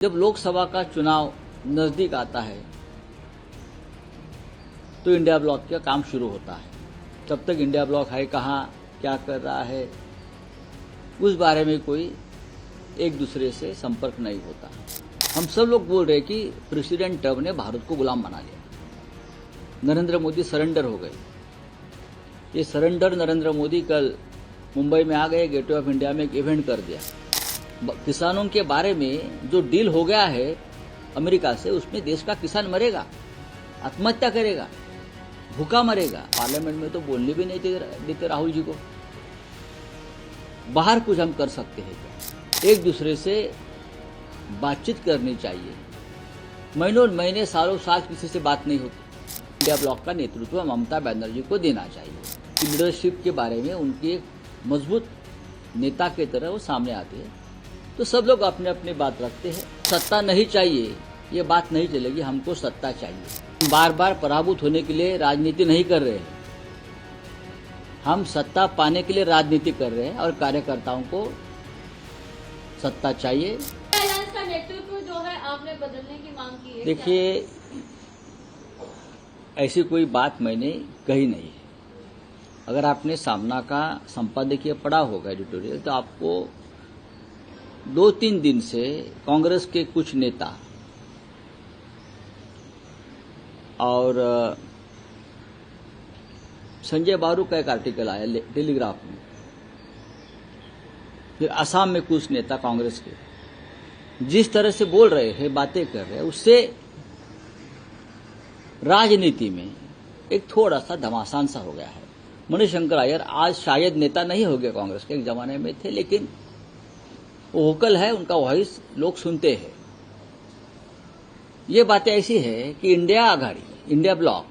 जब लोकसभा का चुनाव नजदीक आता है तो इंडिया ब्लॉक का काम शुरू होता है। तब तक इंडिया ब्लॉक है कहाँ, क्या कर रहा है, उस बारे में कोई एक दूसरे से संपर्क नहीं होता। हम सब लोग बोल रहे कि प्रेसिडेंट ट्रम्प ने भारत को गुलाम बना लिया, नरेंद्र मोदी सरेंडर हो गए। ये सरेंडर नरेंद्र मोदी कल मुंबई में आ गए, गेटवे ऑफ इंडिया में एक इवेंट कर दिया। किसानों के बारे में जो डील हो गया है अमेरिका से, उसमें देश का किसान मरेगा, आत्महत्या करेगा, भूखा मरेगा। पार्लियामेंट में तो बोलने भी नहीं देते राहुल जी को। बाहर कुछ हम कर सकते हैं क्या? एक दूसरे से बातचीट करनी चाहिए। महीनों महीने सालों साल किसी से बात नहीं होती। इंडिया ब्लॉक का नेतृत्व ममता बनर्जी को देना चाहिए। लीडरशिप के बारे में उनकी एक मजबूत नेता की तरह वो सामने आती है, तो सब लोग अपने अपनी बात रखते हैं। सत्ता नहीं चाहिए, ये बात नहीं चलेगी, हमको सत्ता चाहिए। बार बार पराभूत होने के लिए राजनीति नहीं कर रहे हैं, हम सत्ता पाने के लिए राजनीति कर रहे हैं और कार्यकर्ताओं को सत्ता चाहिए। का नेतृत्व जो है आपने बदलने की मांग की है। देखिए, ऐसी कोई बात मैंने कही नहीं है। अगर आपने सामना का संपादकीय पढ़ा होगा एडिटोरियल, तो आपको 2-3 दिन से कांग्रेस के कुछ नेता और संजय बारू का एक आर्टिकल आया टेलीग्राफ में, फिर असम में कुछ नेता कांग्रेस के जिस तरह से बोल रहे हैं, बातें कर रहे हैं, उससे राजनीति में एक थोड़ा सा घमासान सा हो गया है। मणिशंकर अय्यर आज शायद नेता नहीं हो गए कांग्रेस के, एक जमाने में थे, लेकिन वो वोकल है, उनका वॉइस लोग सुनते हैं। ये बातें ऐसी है कि इंडिया आघाड़ी, इंडिया ब्लॉक,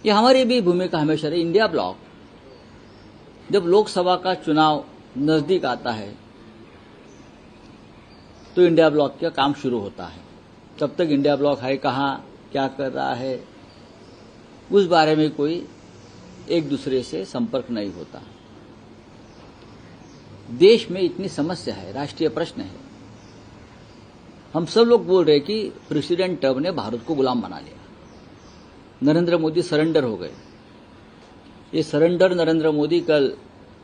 ये हमारी भी भूमिका हमेशा रही। इंडिया ब्लॉक जब लोकसभा का चुनाव नजदीक आता है तो इंडिया ब्लॉक का काम शुरू होता है। तब तक इंडिया ब्लॉक है कहाँ, क्या कर रहा है, उस बारे में कोई एक दूसरे से संपर्क नहीं होता। देश में इतनी समस्या है, राष्ट्रीय प्रश्न है। हम सब लोग बोल रहे कि प्रेसिडेंट ट्रम्प ने भारत को गुलाम बना लिया, नरेंद्र मोदी सरेंडर हो गए। ये सरेंडर नरेंद्र मोदी कल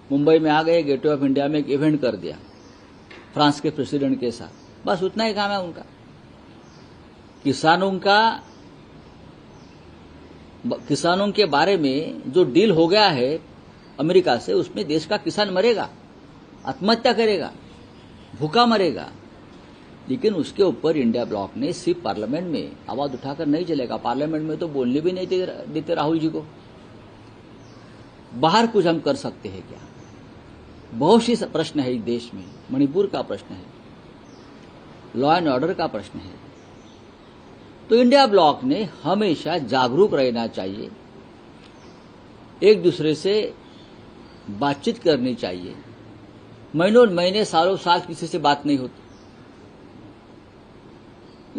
मुंबई में आ गए, गेटवे ऑफ इंडिया में एक इवेंट कर दिया फ्रांस के प्रेसिडेंट के साथ। बस उतना ही काम है उनका। किसानों के बारे में जो डील हो गया है अमेरिका से, उसमें देश का किसान मरेगा, आत्महत्या करेगा, भूखा मरेगा। लेकिन उसके ऊपर इंडिया ब्लॉक ने सिर्फ पार्लियामेंट में आवाज उठाकर नहीं चलेगा। पार्लियामेंट में तो बोलने भी नहीं देते राहुल जी को। बाहर कुछ हम कर सकते हैं क्या? बहुत सी प्रश्न है इस देश में। मणिपुर का प्रश्न है, लॉ एंड ऑर्डर का प्रश्न है। तो इंडिया ब्लॉक ने हमेशा जागरूक रहना चाहिए, एक दूसरे से बातचीत करनी चाहिए। महीनों महीने सालों साल किसी से बात नहीं होती।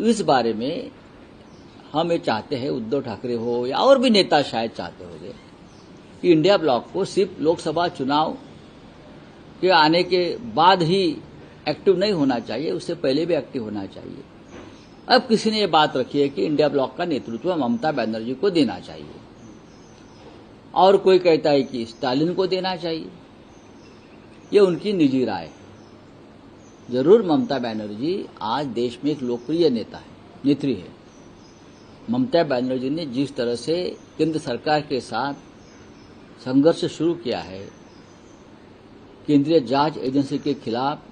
इस बारे में हम ये चाहते हैं, उद्धव ठाकरे हो या और भी नेता शायद चाहते होंगे, कि इंडिया ब्लॉक को सिर्फ लोकसभा चुनाव के आने के बाद ही एक्टिव नहीं होना चाहिए, उससे पहले भी एक्टिव होना चाहिए। अब किसी ने ये बात रखी है कि इंडिया ब्लॉक का नेतृत्व ममता बनर्जी को देना चाहिए, और कोई कहता है कि स्टालिन को देना चाहिए। ये उनकी निजी राय है। जरूर ममता बनर्जी आज देश में एक लोकप्रिय नेत्री है। ममता बनर्जी ने जिस तरह से केंद्र सरकार के साथ संघर्ष शुरू किया है, केंद्रीय जांच एजेंसी के खिलाफ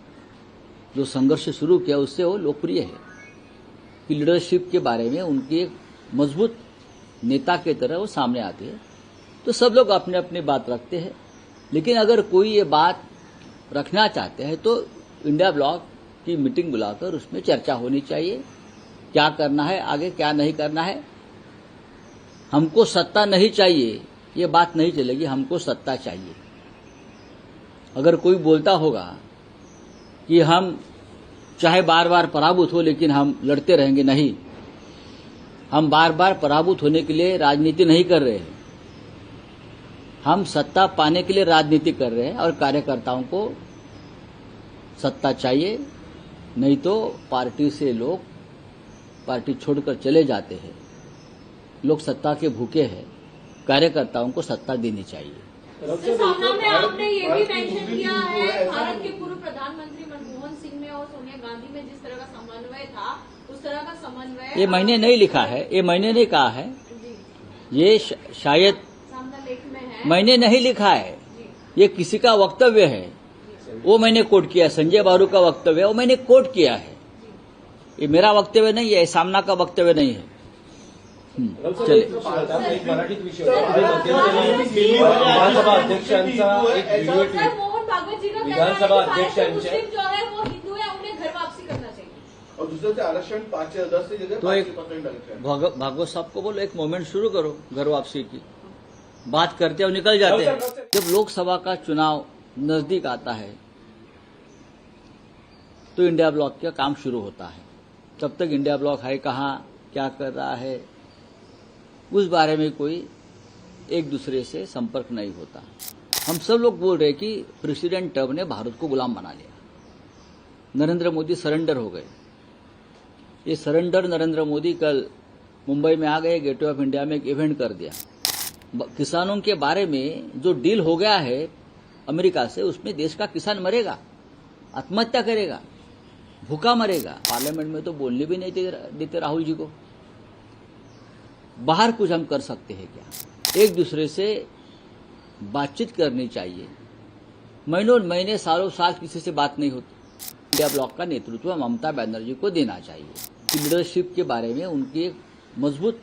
जो संघर्ष शुरू किया, उससे वो लोकप्रिय है। कि लीडरशिप के बारे में उनकी एक मजबूत नेता की तरह वो सामने आती है, तो सब लोग अपने अपनी बात रखते हैं। लेकिन अगर कोई ये बात रखना चाहते हैं तो इंडिया ब्लॉक की मीटिंग बुलाकर उसमें चर्चा होनी चाहिए, क्या करना है आगे, क्या नहीं करना है। हमको सत्ता नहीं चाहिए, ये बात नहीं चलेगी, हमको सत्ता चाहिए। अगर कोई बोलता होगा कि हम चाहे बार बार पराभूत हो लेकिन हम लड़ते रहेंगे, नहीं, हम बार बार पराभूत होने के लिए राजनीति नहीं कर रहे हैं, हम सत्ता पाने के लिए राजनीति कर रहे हैं और कार्यकर्ताओं को सत्ता चाहिए। नहीं तो पार्टी से लोग पार्टी छोड़कर चले जाते हैं। लोग सत्ता के भूखे हैं, कार्यकर्ताओं को सत्ता देनी चाहिए। इसके सामने में आपने ये भी मेंशन किया है, भारत के पूर्व प्रधानमंत्री मनमोहन सिंह में और सोनिया गांधी में जिस तरह का समन्वय था, उस तरह का समन्वय ये मैंने नहीं लिखा है, ये मैंने नहीं कहा है, ये शायद सामना लेख में है, मैंने नहीं लिखा है, ये किसी का वक्तव्य है, वो मैंने कोट किया। संजय बारू का वक्तव्य है, वो मैंने कोट किया है। ये मेरा वक्तव्य नहीं है, सामना का वक्तव्य नहीं है। चले मराठीत विषय विधानसभा अध्यक्षांचा एक व्हिडिओ सर मोहन भागवत जी का कहना है विधानसभा कि भारत के अध्यक्षांचे मुस्लिम जो है वो हिंदू है, उन्हें घर वापसी करना चाहिए। और दूसरे से आरक्षण 5 से 10 से जगह तो 5 एक से 5% डालते हैं। भागवत साहब को बोलो एक मोमेंट शुरू करो घर वापसी की, बात करते और निकल जाते हैं। जब लोकसभा का चुनाव नजदीक आता है तो इंडिया ब्लॉक का काम शुरू होता है। तब तक इंडिया ब्लॉक है कहाँ, क्या कर रहा है, उस बारे में कोई एक दूसरे से संपर्क नहीं होता। हम सब लोग बोल रहे कि प्रेसिडेंट ट्रम्प ने भारत को गुलाम बना लिया, नरेंद्र मोदी सरेंडर हो गए। ये सरेंडर नरेंद्र मोदी कल मुंबई में आ गए, गेटवे ऑफ इंडिया में एक इवेंट कर दिया। किसानों के बारे में जो डील हो गया है अमेरिका से, उसमें देश का किसान मरेगा, आत्महत्या करेगा, भूखा मरेगा। पार्लियामेंट में तो बोलने भी नहीं देते राहुल जी को। बाहर कुछ हम कर सकते हैं क्या? एक दूसरे से बातचीट करनी चाहिए। महीनों महीने सालों साल किसी से बात नहीं होती। इंडिया ब्लॉक का नेतृत्व ममता बनर्जी को देना चाहिए कि लीडरशिप के बारे में उनकी एक मजबूत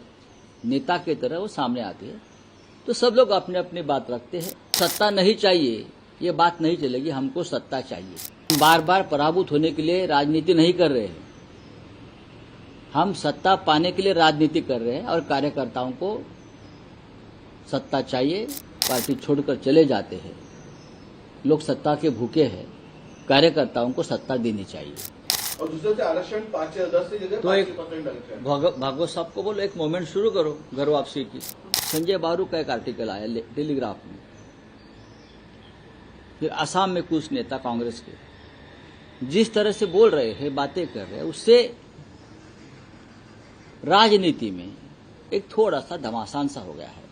नेता की तरह वो सामने आती है। तो सब लोग अपने अपनी बात रखते हैं। सत्ता नहीं चाहिए, ये बात नहीं चलेगी, हमको सत्ता चाहिए। बार बार पराभूत होने के लिए राजनीति नहीं कर रहे हैं, हम सत्ता पाने के लिए राजनीति कर रहे हैं और कार्यकर्ताओं को सत्ता चाहिए, पार्टी छोड़कर चले जाते हैं। लोग सत्ता के भूखे हैं, कार्यकर्ताओं को सत्ता देनी चाहिए। और दूसरे से आरक्षण 5 से 10 से जगह तो 5 एक से 5% डालते हैं। भागवत साहब को बोलो एक मोमेंट शुरू करो घर वापसी की। संजय बारू का एक आर्टिकल आया टेलीग्राफ में। फिर असम में कुछ नेता कांग्रेस के जिस तरह से बोल रहे हैं, बातें कर रहे हैं, उससे राजनीति में एक थोड़ा सा घमासान सा हो गया है।